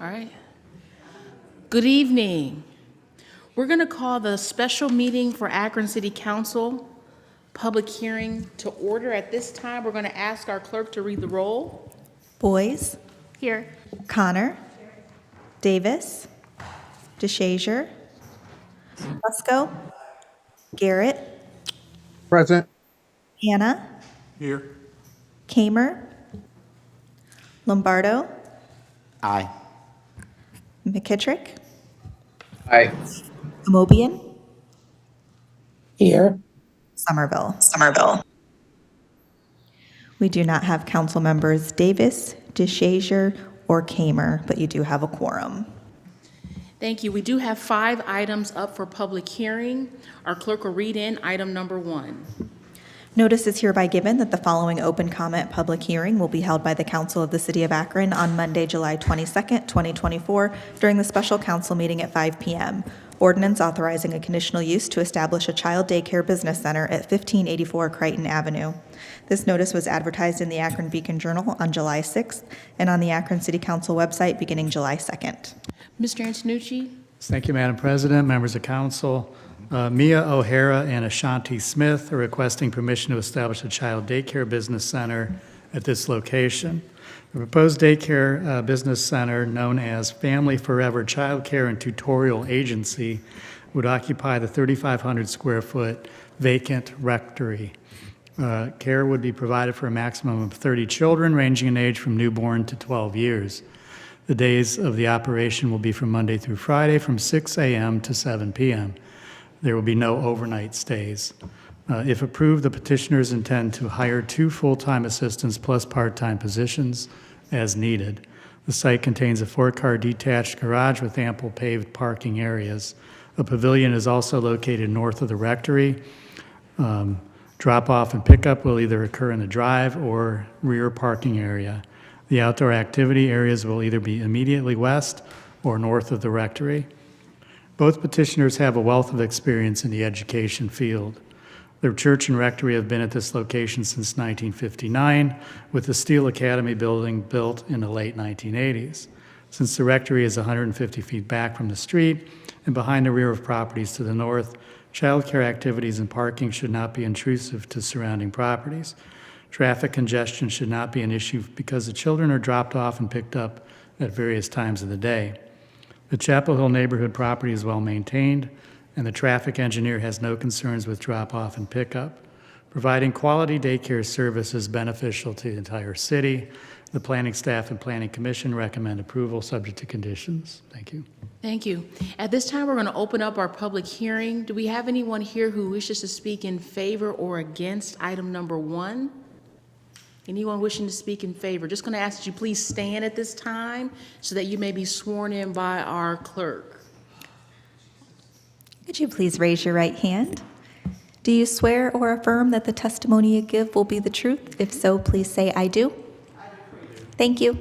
All right. Good evening. We're going to call the special meeting for Akron City Council public hearing to order. At this time, we're going to ask our clerk to read the roll. Boys, Here. Connor, Davis, DeShazier, Fusco, Garrett, Present. Hannah, Here. Kamer, Lombardo, Aye. McKittrick, Aye. Amobian, Here. Somerville. We do not have council members Davis, DeShazier, or Kamer, but you do have a quorum. Thank you. We do have 5 items up for public hearing. Our clerk will read in item number 1. Notice is hereby given that the following open comment public hearing will be held by the Council of the City of Akron on Monday, July 22nd, 2024, during the special council meeting at 5 p.m. Ordinance authorizing a conditional use to establish a child daycare business center at 1584 Crichton Avenue. This notice was advertised in the Akron Beacon Journal on July 6th and on the Akron City Council website beginning July 2nd. Mr. Antonucci? Thank you, Madam President, members of council. Mia O'Hara and Ashanti Smith are requesting permission to establish a child daycare business center at this location. The proposed daycare business center, known as Family Forever Child Care and Tutorial Agency, would occupy the 3,500 square foot vacant rectory. Care would be provided for a maximum of 30 children, ranging in age from newborn to 12 years. The days of the operation will be from Monday through Friday from 6 a.m. to 7 p.m. There will be no overnight stays. If approved, the petitioners intend to hire 2 full-time assistants plus part-time positions as needed. The site contains a 4-car detached garage with ample paved parking areas. A pavilion is also located north of the rectory. Drop-off and pickup will either occur in the drive or rear parking area. The outdoor activity areas will either be immediately west or north of the rectory. Both petitioners have a wealth of experience in the education field. Their church and rectory have been at this location since 1959, with the Steel Academy building built in the late 1980s. Since the rectory is 150 feet back from the street and behind the rear of properties to the north, childcare activities and parking should not be intrusive to surrounding properties. Traffic congestion should not be an issue because the children are dropped off and picked up at various times of the day. The Chapel Hill neighborhood property is well maintained, and the traffic engineer has no concerns with drop-off and pickup. Providing quality daycare service is beneficial to the entire city. The planning staff and planning commission recommend approval subject to conditions. Thank you. Thank you. At this time, we're going to open up our public hearing. Do we have anyone here who wishes to speak in favor or against item number 1? Anyone wishing to speak in favor? Just going to ask that you please stand at this time so that you may be sworn in by our clerk. Could you please raise your right hand? Do you swear or affirm that the testimony you give will be the truth? If so, please say, I do. Thank you.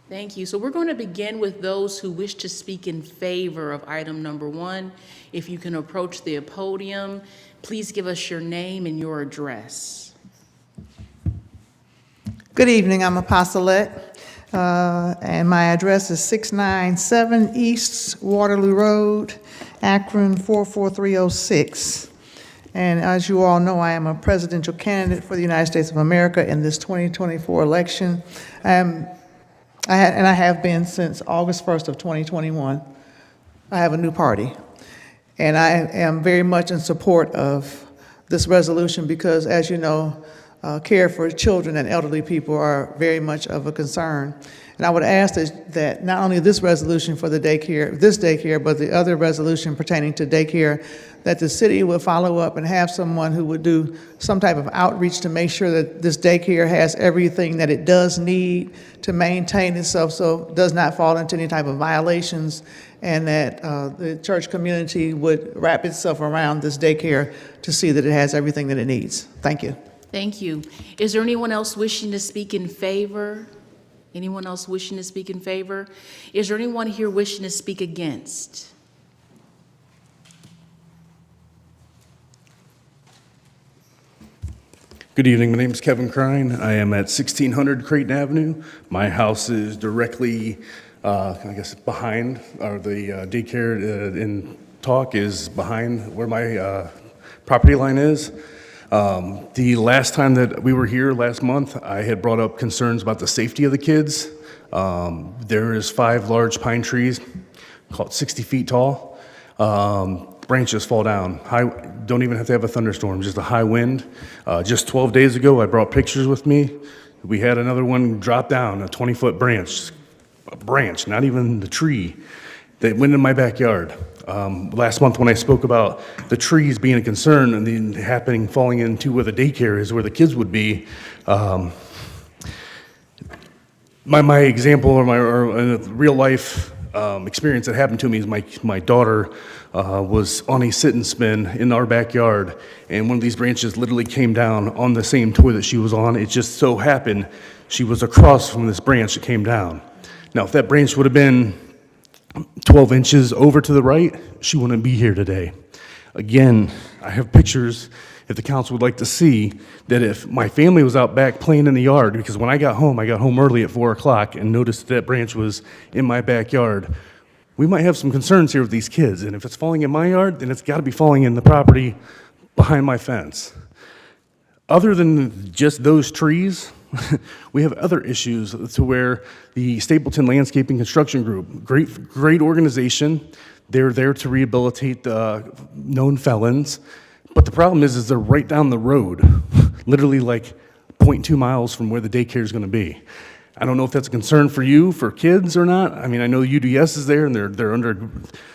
Thank you. So we're going to begin with those who wish to speak in favor of item number 1. If you can approach the podium, please give us your name and your address. Good evening. I'm Apostolette, and my address is 697 East Waterloo Road, Akron 44306. And as you all know, I am a presidential candidate for the United States of America in this 2024 election. I have been since August 1st of 2021. I have a new party. And I am very much in support of this resolution because, as you know, care for children and elderly people are very much of a concern. And I would ask that not only this resolution for this daycare, but the other resolution pertaining to daycare, that the city would follow up and have someone who would do some type of outreach to make sure that this daycare has everything that it does need to maintain itself so it does not fall into any type of violations, and that the church community would wrap itself around this daycare to see that it has everything that it needs. Thank you. Thank you. Is there anyone else wishing to speak in favor? Anyone else wishing to speak in favor? Is there anyone here wishing to speak against? Good evening. My name is Kevin Crine. I am at 1600 Creighton Avenue. My house is directly, I guess, behind, or the daycare in talk is behind where my property line is. The last time that we were here last month, I had brought up concerns about the safety of the kids. There is 5 large pine trees, called 60 feet tall. Branches fall down. Don't even have to have a thunderstorm, just a high wind. Just 12 days ago, I brought pictures with me. We had another one drop down, a 20-foot branch, not even the tree, that went in my backyard. Last month when I spoke about the trees being a concern and then falling into where the daycare is, where the kids would be, my example or real life experience that happened to me is my daughter was on a sit and spin in our backyard, and one of these branches literally came down on the same toy that she was on. It just so happened she was across from this branch that came down. Now, if that branch would have been 12 inches over to the right, she wouldn't be here today. Again, I have pictures, if the council would like to see, that if my family was out back playing in the yard, because when I got home early at 4 o'clock and noticed that branch was in my backyard, we might have some concerns here with these kids. And if it's falling in my yard, then it's got to be falling in the property behind my fence. Other than just those trees, we have other issues to where the Stapleton Landscaping Construction Group, great organization, they're there to rehabilitate known felons. But the problem is they're right down the road, literally like 0.2 miles from where the daycare is going to be. I don't know if that's a concern for you, for kids or not. I mean, I know UDS is there and they're under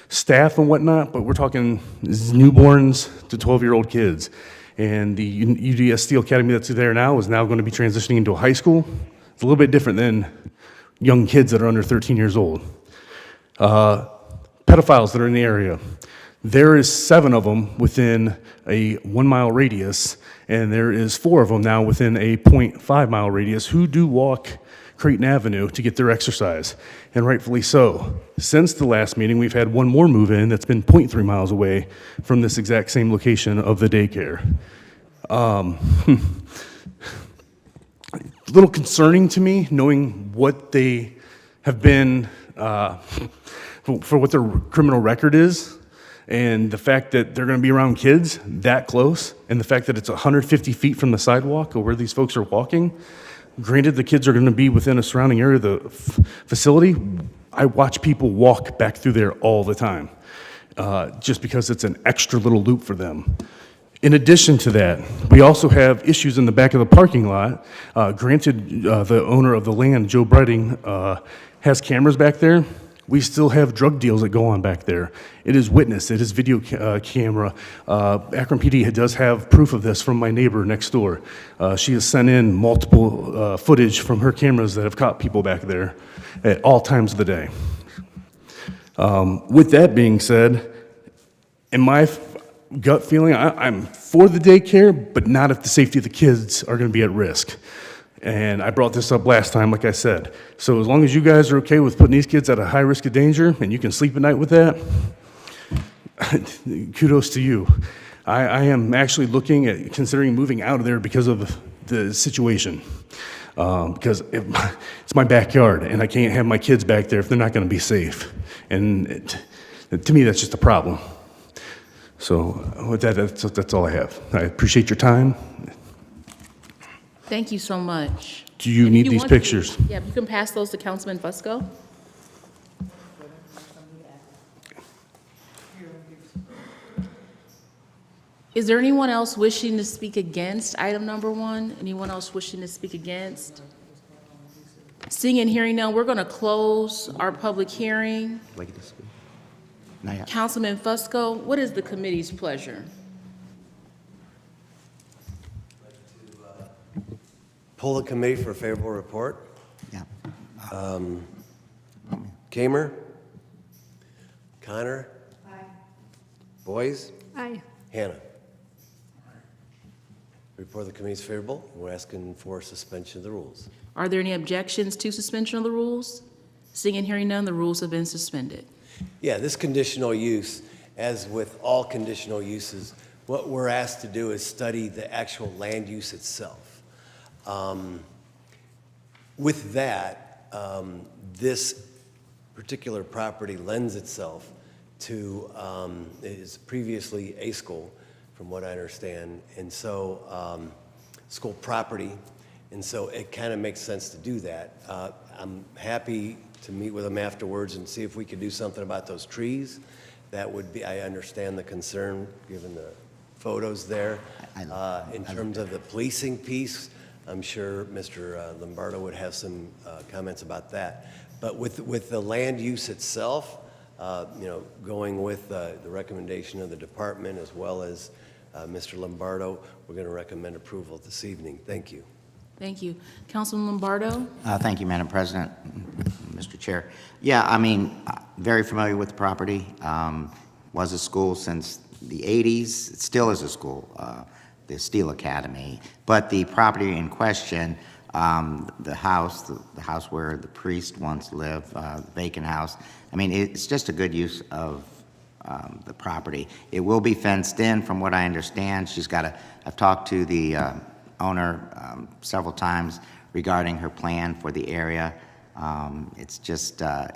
staff and whatnot, but we're talking newborns to 12-year-old kids. And the UDS Steel Academy that's there now is now going to be transitioning into a high school. It's a little bit different than young kids that are under 13 years old. Pedophiles that are in the area. There is 7 of them within a 1-mile radius, and there is 4 of them now within a 0.5-mile radius who do walk Creighton Avenue to get their exercise, and rightfully so. Since the last meeting, we've had one more move in that's been 0.3 miles away from this exact same location of the daycare. A little concerning to me, knowing what they have been, for what their criminal record is, and the fact that they're going to be around kids that close, and the fact that it's 150 feet from the sidewalk or where these folks are walking. Granted, the kids are going to be within a surrounding area of the facility. I watch people walk back through there all the time, just because it's an extra little loop for them. In addition to that, we also have issues in the back of the parking lot. Granted, the owner of the land, Joe Breding, has cameras back there. We still have drug deals that go on back there. It is witnessed. It is video camera. Akron PD does have proof of this from my neighbor next door. She has sent in multiple footage from her cameras that have caught people back there at all times of the day. With that being said, in my gut feeling, I'm for the daycare, but not if the safety of the kids are going to be at risk. And I brought this up last time, like I said. So as long as you guys are okay with putting these kids at a high risk of danger and you can sleep at night with that, kudos to you. I am actually looking at considering moving out of there because of the situation. Because it's my backyard and I can't have my kids back there if they're not going to be safe. And to me, that's just a problem. So with that, that's all I have. I appreciate your time. Thank you so much. Do you And if need you these want to- pictures? Yeah, you can pass those to Councilman Fusco. Is there anyone else wishing to speak against item number 1? Anyone else wishing to speak against? Seeing and hearing none, we're going to close our public hearing. Not yet. Councilman Fusco, what is the committee's pleasure? Pull the committee for a favorable report. Yeah. Kamer? Connor? Aye. Boys? Aye. Hannah? Report the committee is favorable. We're asking for suspension of the rules. Are there any objections to suspension of the rules? Seeing and hearing none, the rules have been suspended. Yeah, this conditional use, as with all conditional uses, what we're asked to do is study the actual land use itself. With that, this particular property lends itself to, is previously a school, from what I understand, and so school property, and so it kind of makes sense to do that. I'm happy to meet with them afterwards and see if we could do something about those trees. That would be, I understand the concern, given the photos there. In terms of the policing piece, I'm sure Mr. Lombardo would have some comments about that. But with the land use itself, you know, going with the recommendation of the department as well as Mr. Lombardo, we're going to recommend approval this evening. Thank you. Thank you. Councilman Lombardo? Thank you, Madam President, Mr. Chair. Yeah, I mean, very familiar with the property. Was a school since the 80s. It still is a school, the Steel Academy. But the property in question, the house where the priest once lived, the vacant house, I mean, it's just a good use of the property. It will be fenced in, from what I understand. I've talked to the owner several times regarding her plan for the area. It's just, I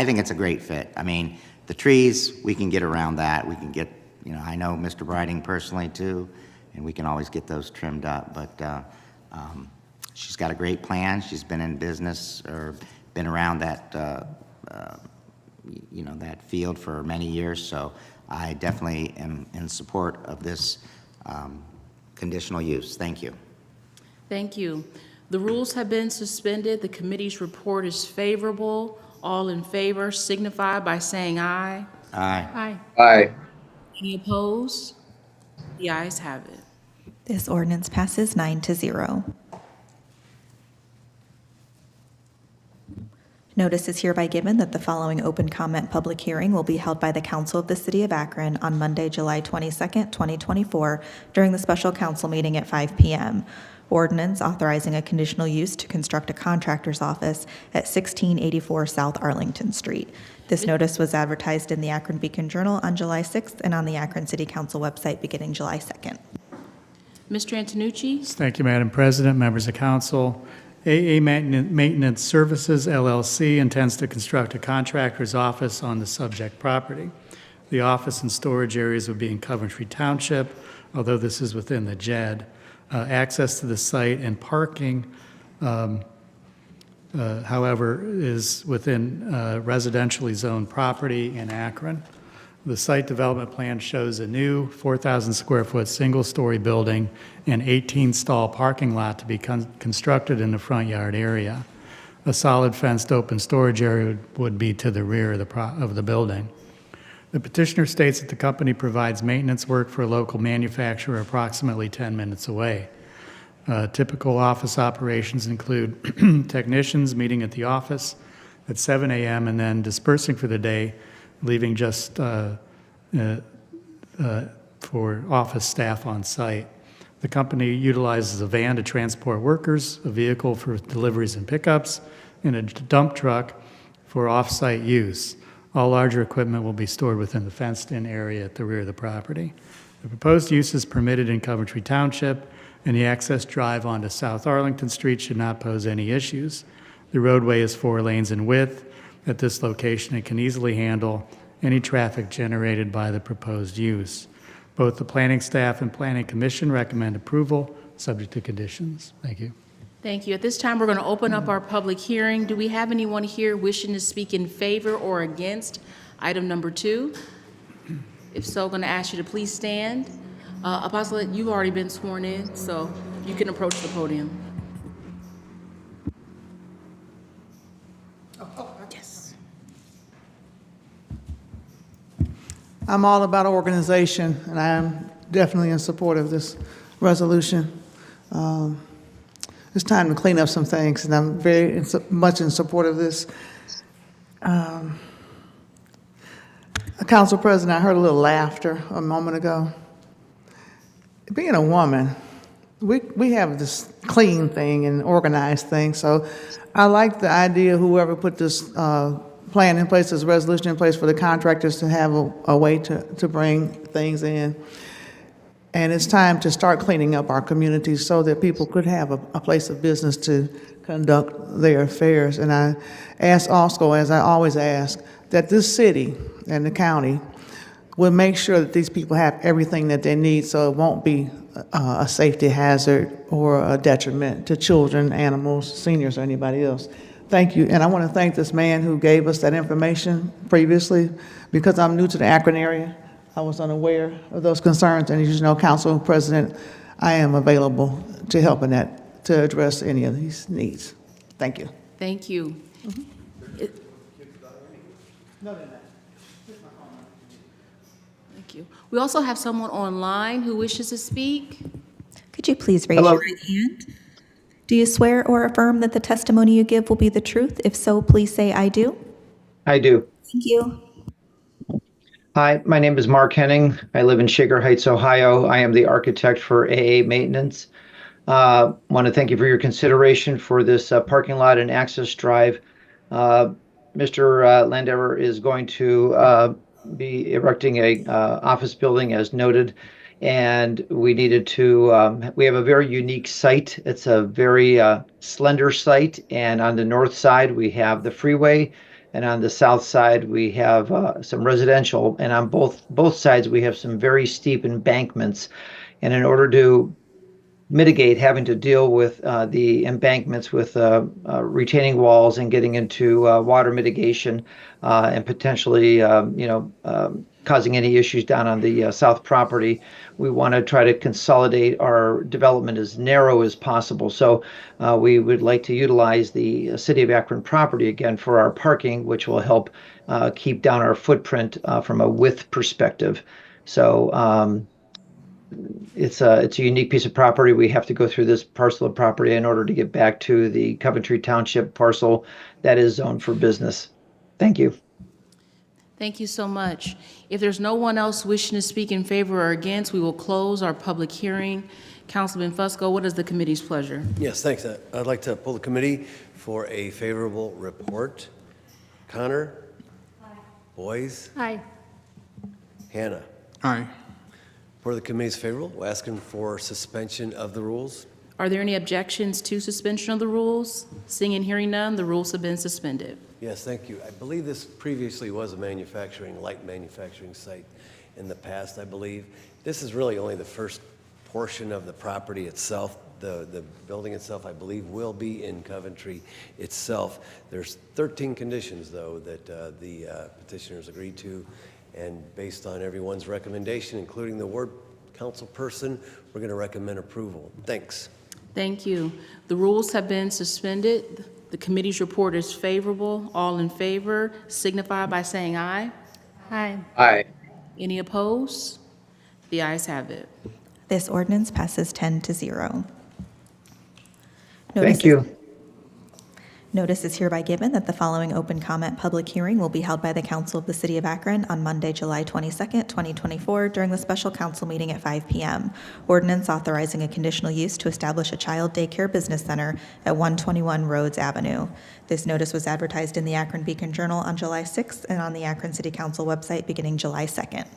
think it's a great fit. I mean, the trees, we can get around that. We can get, you know, I know Mr. Briding personally too, and we can always get those trimmed up. But she's got a great plan. She's been in business or been around that, you know, that field for many years. So I definitely am in support of this conditional use. Thank you. Thank you. The rules have been suspended. The committee's report is favorable. All in favor signify by saying aye. Aye. Aye. Any opposed? The ayes have it. This ordinance passes 9-0. Notice is hereby given that the following open comment public hearing will be held by the Council of the City of Akron on Monday, July 22nd, 2024, during the special council meeting at 5 p.m. Ordinance authorizing a conditional use to construct a contractor's office at 1684 South Arlington Street. This notice was advertised in the Akron Beacon Journal on July 6th and on the Akron City Council website beginning July 2nd. Mr. Antonucci? Thank you, Madam President, members of council. AA Maintenance Services LLC intends to construct a contractor's office on the subject property. The office and storage areas would be in Coventry Township, although this is within the JED. Access to the site and parking, however, is within residentially zoned property in Akron. The site development plan shows a new 4,000 square foot single-story building and 18-stall parking lot to be constructed in the front yard area. A solid fenced open storage area would be to the rear of the building. The petitioner states that the company provides maintenance work for a local manufacturer approximately 10 minutes away. Typical office operations include technicians meeting at the office at 7 a.m. and then dispersing for the day, leaving just for office staff on site. The company utilizes a van to transport workers, a vehicle for deliveries and pickups, and a dump truck for off-site use. All larger equipment will be stored within the fenced-in area at the rear of the property. The proposed use is permitted in Coventry Township, and the access drive onto South Arlington Street should not pose any issues. The roadway is 4 lanes in width. At this location, it can easily handle any traffic generated by the proposed use. Both the planning staff and planning commission recommend approval, subject to conditions. Thank you. Thank you. At this time, we're going to open up our public hearing. Do we have anyone here wishing to speak in favor or against item number 2? If so, I'm going to ask you to please stand. Apostle, you've already been sworn in, so you can approach the podium. Yes. I'm all about organization, and I am definitely in support of this resolution. It's time to clean up some things, and I'm very much in support of this. Council President, I heard a little laughter a moment ago. Being a woman, we have this clean thing and organized thing, so I like the idea whoever put this plan in place, there's a resolution in place for the contractors to have a way to bring things in. And it's time to start cleaning up our communities so that people could have a place of business to conduct their affairs. And I ask also, as I always ask, that this city and the county will make sure that these people have everything that they need so it won't be a safety hazard or a detriment to children, animals, seniors, or anybody else. Thank you. And I want to thank this man who gave us that information previously. Because I'm new to the Akron area, I was unaware of those concerns. And as you know, Council President, I am available to help in that, to address any of these needs. Thank you. Thank you. Thank you. We also have someone online who wishes to speak. Could you please raise your right hand? Do you swear or affirm that the testimony you give will be the truth? If so, please say, "I do." I do. Thank you. Hi, my name is Mark Henning. I live in Shaker Heights, Ohio. I am the architect for AA Maintenance. Want to thank you for your consideration for this parking lot and access drive. Mr. Landever is going to be erecting a office building as noted. And we needed to, we have a very unique site. It's a very slender site. And on the north side, we have the freeway. And on the south side, we have some residential. And on both sides, we have some very steep embankments. And in order to mitigate having to deal with the embankments with retaining walls and getting into water mitigation and potentially, causing any issues down on the south property, we want to try to consolidate our development as narrow as possible. So we would like to utilize the City of Akron property again for our parking, which will help keep down our footprint from a width perspective. So it's a unique piece of property. We have to go through this parcel of property in order to get back to the Coventry Township parcel that is zoned for business. Thank you. Thank you so much. If there's no one else wishing to speak in favor or against, we will close our public hearing. Councilman Fusco, what is the committee's pleasure? Yes, thanks. I'd like to pull the committee for a favorable report. Connor? Aye. Boyes? Aye. Hannah? Aye. For the committee's favorable, we're asking for suspension of the rules. Are there any objections to suspension of the rules? Seeing and hearing none, the rules have been suspended. Yes, thank you. I believe this previously was a light manufacturing site in the past, I believe. This is really only the first portion of the property itself. The building itself, I believe, will be in Coventry itself. There's 13 conditions, though, that the petitioners agreed to, and based on everyone's recommendation, including the ward council person, we're going to recommend approval. Thanks. Thank you. The rules have been suspended. The committee's report is favorable. All in favor signify by saying aye. Aye. Aye. Any opposed? The ayes have it. This ordinance passes 10-0. Thank you. Notice is hereby given that the following open comment public hearing will be held by the Council of the City of Akron on Monday, July 22nd, 2024, during the special council meeting at 5 p.m. Ordinance authorizing a conditional use to establish a child daycare business center at 121 Rhodes Avenue. This notice was advertised in the Akron Beacon Journal on July 6th and on the Akron City Council website beginning July 2nd.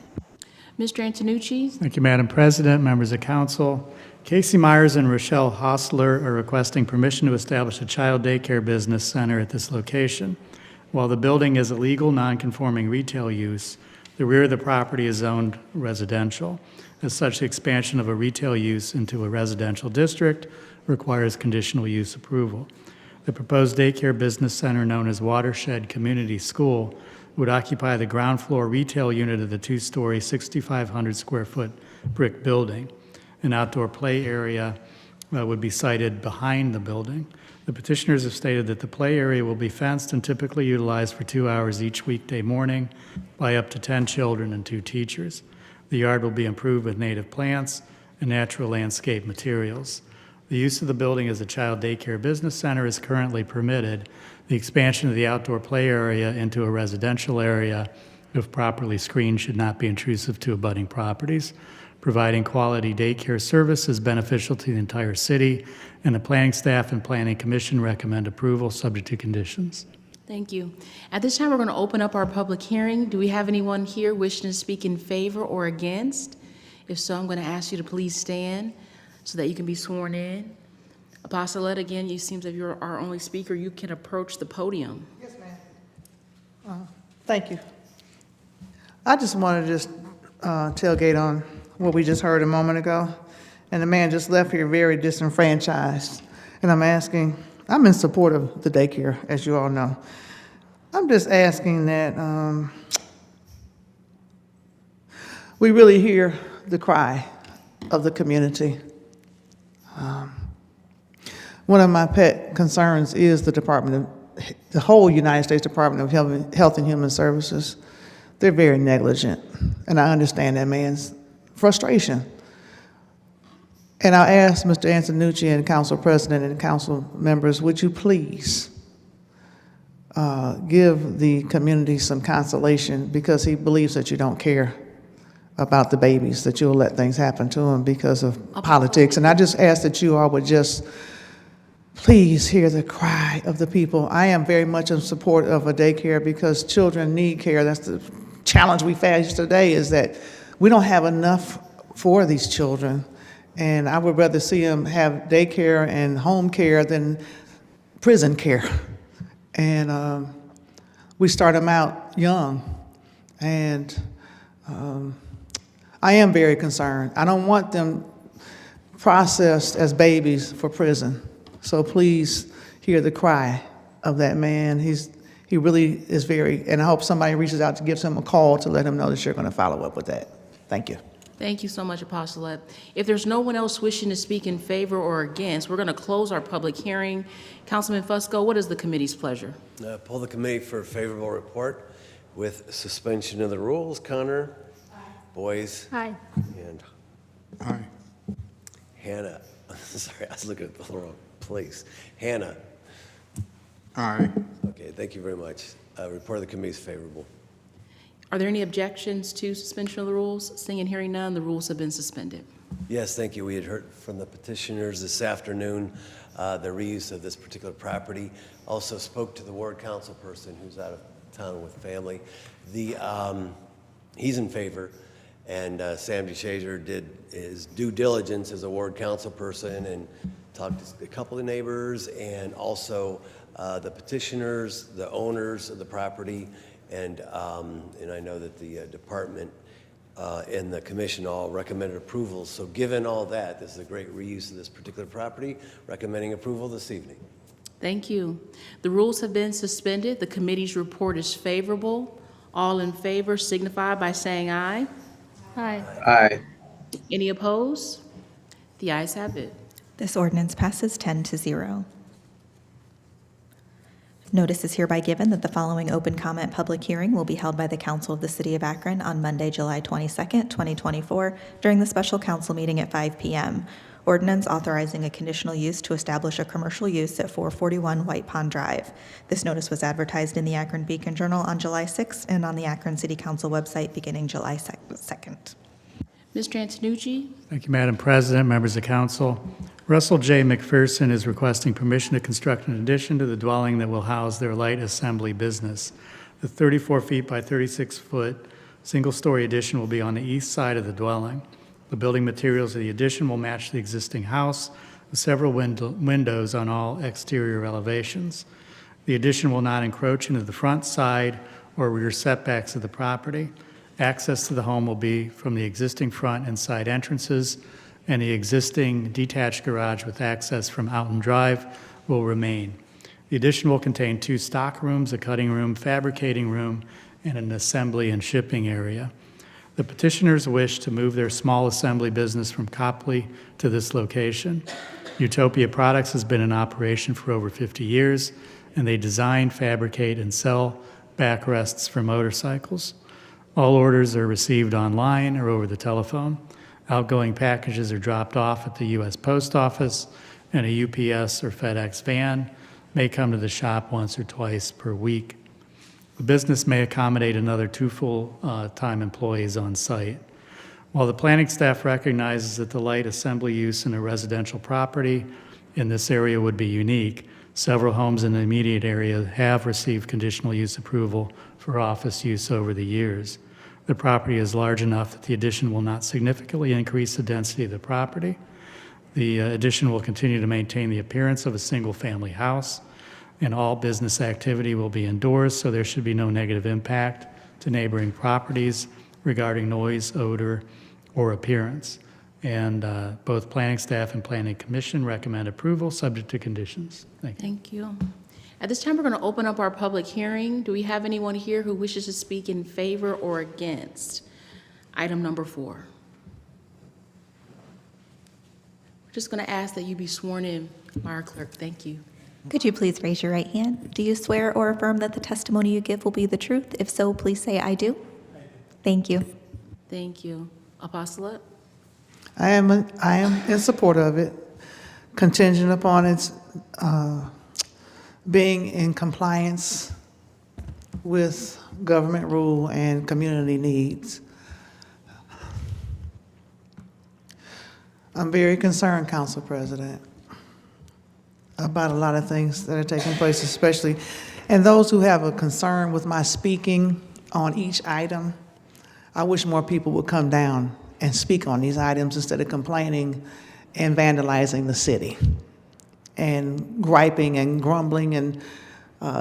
Mr. Antonucci? Thank you, Madam President, members of council. Casey Myers and Rochelle Hostler are requesting permission to establish a child daycare business center at this location. While the building is a legal, non-conforming retail use, the rear of the property is zoned residential. As such, the expansion of a retail use into a residential district requires conditional use approval. The proposed daycare business center, known as Watershed Community School, would occupy the ground floor retail unit of the two-story, 6,500 square foot brick building. An outdoor play area would be sited behind the building. The petitioners have stated that the play area will be fenced and typically utilized for 2 hours each weekday morning by up to 10 children and 2 teachers. The yard will be improved with native plants and natural landscape materials. The use of the building as a child daycare business center is currently permitted. The expansion of the outdoor play area into a residential area, if properly screened, should not be intrusive to abutting properties. Providing quality daycare service is beneficial to the entire city, and the planning staff and planning commission recommend approval subject to conditions. Thank you. At this time, we're going to open up our public hearing. Do we have anyone here wishing to speak in favor or against? If so, I'm going to ask you to please stand so that you can be sworn in. Apostolette, again, you seem that you're our only speaker. You can approach the podium. Yes, ma'am. Thank you. I just want to tailgate on what we just heard a moment ago. And the man just left here very disenfranchised. And I'm asking, I'm in support of the daycare, as you all know. I'm just asking that we really hear the cry of the community. One of my pet concerns is the whole United States Department of Health and Human Services. They're very negligent, and I understand that man's frustration. And I ask Mr. Antonucci and Council President and Council members, would you please give the community some consolation, because he believes that you don't care about the babies, that you'll let things happen to them because of politics. And I just ask that you all would just please hear the cry of the people. I am very much in support of a daycare because children need care. That's the challenge we face today, is that we don't have enough for these children. And I would rather see them have daycare and home care than prison care. And we start them out young. And I am very concerned. I don't want them processed as babies for prison. So please hear the cry of that man. He really is very, and I hope somebody reaches out to give him a call to let him know that you're going to follow up with that. Thank you. Thank you so much, Apostolette. If there's no one else wishing to speak in favor or against, we're going to close our public hearing. Councilman Fusco, what is the committee's pleasure? Pull the committee for a favorable report with suspension of the rules. Connor? Aye. Boys? Aye. And Aye. Hannah. Sorry, I was looking at the wrong place. Hannah? Aye. Okay, thank you very much. Report of the committee is favorable. Are there any objections to suspension of the rules? Seeing and hearing none, the rules have been suspended. Yes, thank you. We had heard from the petitioners this afternoon, the reuse of this particular property. Also spoke to the ward council person who's out of town with family. He's in favor, and Sam DeShazer did his due diligence as a ward council person and talked to a couple of neighbors and also the petitioners, the owners of the property, and I know that the department and the commission all recommended approval. So given all that, this is a great reuse of this particular property. Recommending approval this evening. Thank you. The rules have been suspended. The committee's report is favorable. All in favor signify by saying aye. Aye. Aye. Any opposed? The ayes have it. This ordinance passes 10-0. Notice is hereby given that the following open comment public hearing will be held by the Council of the City of Akron on Monday, July 22nd, 2024, during the special council meeting at 5 p.m. Ordinance authorizing a conditional use to establish a commercial use at 441 White Pond Drive. This notice was advertised in the Akron Beacon Journal on July 6th and on the Akron City Council website beginning July 2nd. Mr. Antonucci? Thank you, Madam President, members of council. Russell J. McPherson is requesting permission to construct an addition to the dwelling that will house their light assembly business. The 34 feet by 36 foot single-story addition will be on the east side of the dwelling. The building materials of the addition will match the existing house with several windows on all exterior elevations. The addition will not encroach into the front, side, or rear setbacks of the property. Access to the home will be from the existing front and side entrances, and the existing detached garage with access from Alton Drive will remain. The addition will contain 2 stock rooms, a cutting room, fabricating room, and an assembly and shipping area. The petitioners wish to move their small assembly business from Copley to this location. Utopia Products has been in operation for over 50 years, and they design, fabricate, and sell backrests for motorcycles. All orders are received online or over the telephone. Outgoing packages are dropped off at the U.S. Post Office, and a UPS or FedEx van may come to the shop once or twice per week. The business may accommodate another 2 full-time employees on site. While the planning staff recognizes that the light assembly use in a residential property in this area would be unique, Several homes in the immediate area have received conditional use approval for office use over the years. The property is large enough that the addition will not significantly increase the density of the property. The addition will continue to maintain the appearance of a single-family house, and all business activity will be indoors, so there should be no negative impact to neighboring properties regarding noise, odor, or appearance. And both planning staff and planning commission recommend approval, subject to conditions. Thank you. Thank you. At this time, we're going to open up our public hearing. Do we have anyone here who wishes to speak in favor or against item number 4? We're just going to ask that you be sworn in by our clerk. Thank you. Could you please raise your right hand? Do you swear or affirm that the testimony you give will be the truth? If so, please say, "I do." Thank you. Thank you. Apostolate? I am in support of it, contingent upon its being in compliance with government rule and community needs. I'm very concerned, Council President, about a lot of things that are taking place, especially, and those who have a concern with my speaking on each item, I wish more people would come down and speak on these items instead of complaining and vandalizing the city and griping and grumbling and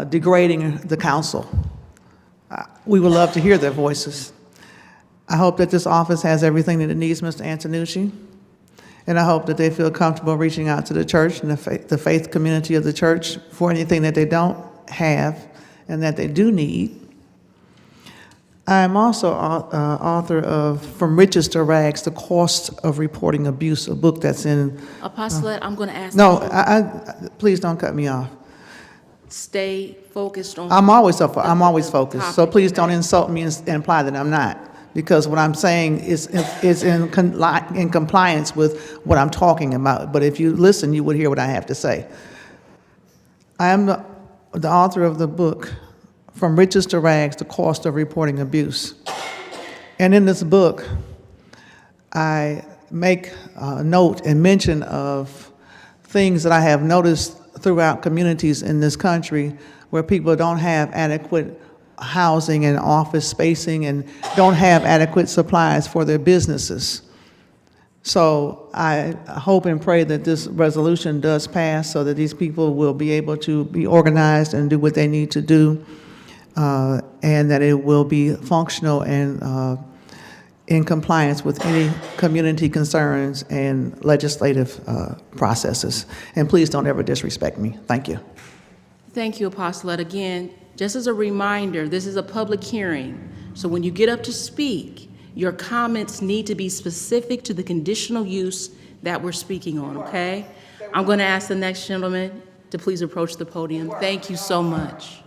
degrading the council. We would love to hear their voices. I hope that this office has everything that it needs, Mr. Antonucci, and I hope that they feel comfortable reaching out to the church and the faith community of the church for anything that they don't have and that they do need. I'm also author of From Riches to Rags, The Cost of Reporting Abuse, a book that's in... Apostolate, I'm going to ask No, you to please don't cut me off. stay focused on... I'm always focused, so topic, please don't okay? insult me and imply that I'm not, because what I'm saying is in compliance with what I'm talking about. But if you listen, you would hear what I have to say. I am the author of the book, From Riches to Rags, The Cost of Reporting Abuse. And in this book, I make note and mention of things that I have noticed throughout communities in this country where people don't have adequate housing and office spacing and don't have adequate supplies for their businesses. So I hope and pray that this resolution does pass so that these people will be able to be organized and do what they need to do, and that it will be functional and in compliance with any community concerns and legislative processes. And please don't ever disrespect me. Thank you. Thank you, Apostolate. Again, just as a reminder, this is a public hearing, so when you get up to speak, your comments need to be specific to the conditional use that we're speaking on, okay? I'm going to ask the next gentleman to please approach the podium. Thank you so much.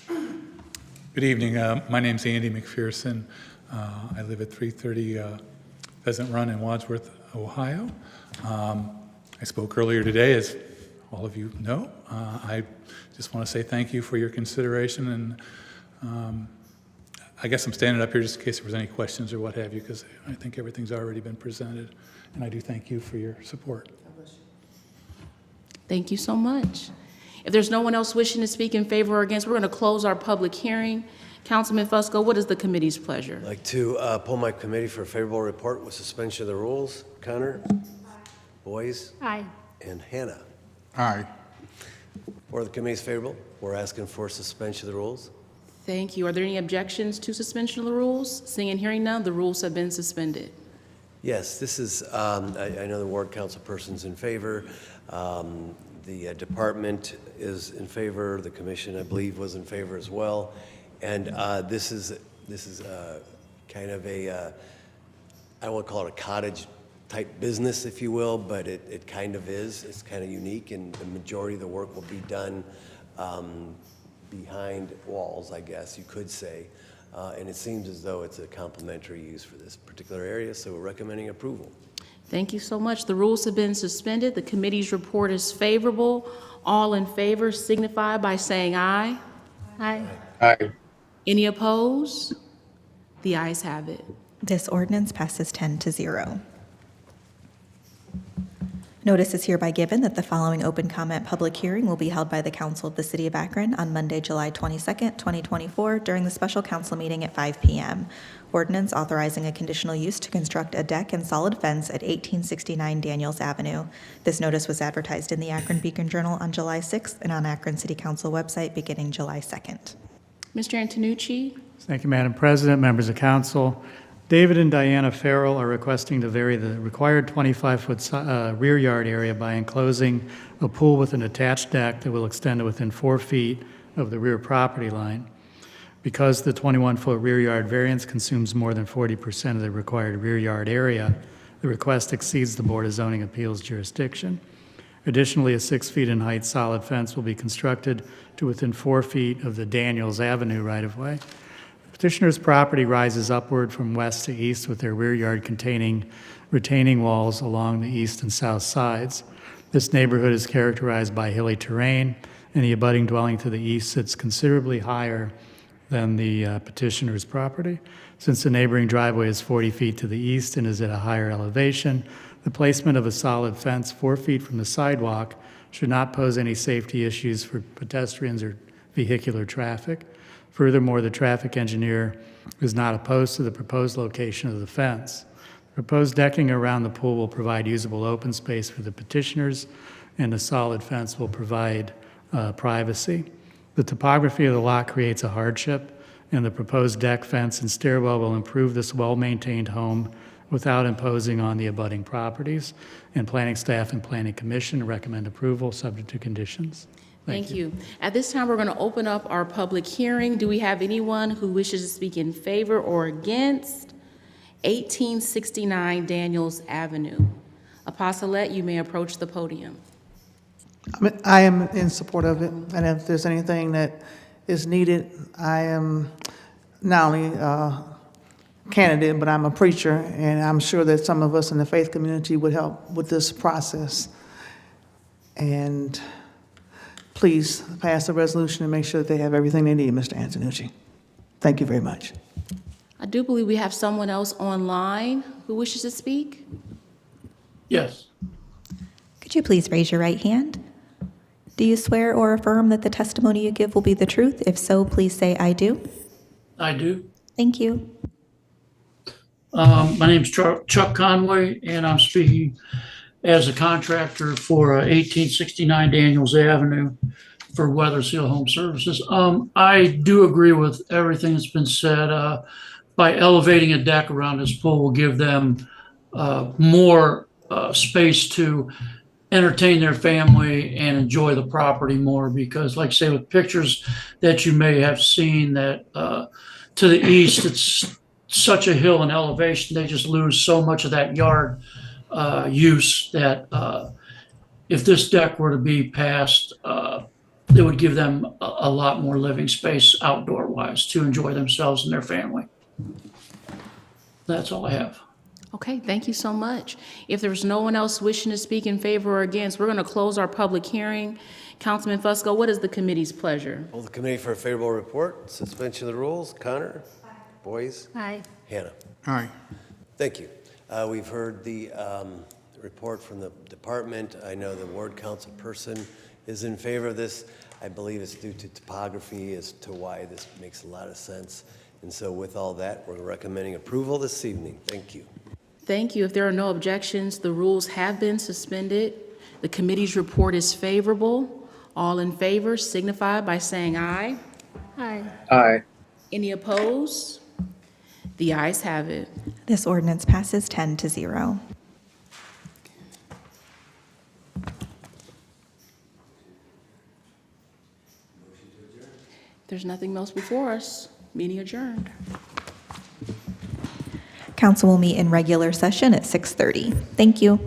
Good evening. My name's Andy McPherson. I live at 330 Pheasant Run in Wadsworth, Ohio. I spoke earlier today, as all of you know. I just want to say thank you for your consideration, and I guess I'm standing up here just in case there was any questions or what have you, because I think everything's already been presented, and I do thank you for your support. Thank you so much. If there's no one else wishing to speak in favor or against, we're going to close our public hearing. Councilman Fusco, what is the committee's pleasure? I'd like to pull my committee for a favorable report with suspension of the rules. Connor? Boyes? Aye. And Hannah? Aye. For the committee's favorable, we're asking for suspension of the rules. Thank you. Are there any objections to suspension of the rules? Seeing and hearing none, the rules have been suspended. Yes, this is, I know the ward council person's in favor. The department is in favor. The commission, I believe, was in favor as well. And this is kind of a, I won't call it a cottage type business, if you will, but it kind of is. It's kind of unique, and the majority of the work will be done behind walls, I guess you could say. And it seems as though it's a complementary use for this particular area, so we're recommending approval. Thank you so much. The rules have been suspended. The committee's report is favorable. All in favor signify by saying aye. Aye. Aye. Any opposed? The ayes have it. This ordinance passes 10-0. Notice is hereby given that the following open comment public hearing will be held by the Council of the City of Akron on Monday, July 22nd, 2024, during the special council meeting at 5 p.m. Ordinance authorizing a conditional use to construct a deck and solid fence at 1869 Daniels Avenue. This notice was advertised in the Akron Beacon Journal on July 6th and on Akron City Council website beginning July 2nd. Mr. Antonucci? Thank you, Madam President, members of council. David and Diana Farrell are requesting to vary the required 25-foot rear yard area by enclosing a pool with an attached deck that will extend to within 4 feet of the rear property line. Because the 21-foot rear yard variance consumes more than 40% of the required rear yard area, the request exceeds the Board of Zoning Appeals jurisdiction. Additionally, a 6 feet in height solid fence will be constructed to within 4 feet of the Daniels Avenue right-of-way. Petitioner's property rises upward from west to east with their rear yard containing retaining walls along the east and south sides. This neighborhood is characterized by hilly terrain, and the abutting dwelling to the east sits considerably higher than the petitioner's property. Since the neighboring driveway is 40 feet to the east and is at a higher elevation, the placement of a solid fence 4 feet from the sidewalk should not pose any safety issues for pedestrians or vehicular traffic. Furthermore, the traffic engineer is not opposed to the proposed location of the fence. Proposed decking around the pool will provide usable open space for the petitioners, and the solid fence will provide privacy. The topography of the lot creates a hardship, and the proposed deck, fence, and stairwell will improve this well-maintained home without imposing on the abutting properties. And planning staff and planning commission recommend approval subject to conditions. Thank you. At this time, we're going to open up our public hearing. Do we have anyone who wishes to speak in favor or against 1869 Daniels Avenue? Apostolette, you may approach the podium. I am in support of it, and if there's anything that is needed, I am not only a candidate, but I'm a preacher, and I'm sure that some of us in the faith community would help with this process. And please pass the resolution and make sure that they have everything they need, Mr. Antonucci. Thank you very much. I do believe we have someone else online who wishes to speak. Yes, Could you please raise your right hand? Do you swear or affirm that the testimony you give will be the truth? If so, please say, "I do." I do. Thank you. My name's Chuck Conway, and I'm speaking as a contractor for 1869 Daniels Avenue for Weather Seal Home Services. I do agree with everything that's been said. By elevating a deck around this pool will give them more space to entertain their family and enjoy the property more, because like I say, with pictures that you may have seen, that to the east, it's such a hill and elevation, they just lose so much of that yard use that if this deck were to be passed, it would give them a lot more living space outdoor wise to enjoy themselves and their family. That's all I have. Okay, thank you so much. If there's no one else wishing to speak in favor or against, we're going to close our public hearing. Councilman Fusco, what is the committee's pleasure? Hold the committee for a favorable report. Suspension of the rules. Connor? Boys? Aye. Hannah? Aye. Thank you. We've heard the report from the department. I know the ward council person is in favor of this. I believe it's due to topography as to why this makes a lot of sense. And so with all that, we're recommending approval this evening. Thank you. Thank you. If there are no objections, the rules have been suspended. The committee's report is favorable. All in favor signify by saying aye. Aye. Aye. Any opposed? The ayes have it. This ordinance passes 10-0. There's nothing else before us. Meeting adjourned. Council will meet in regular session at 6:30. Thank you.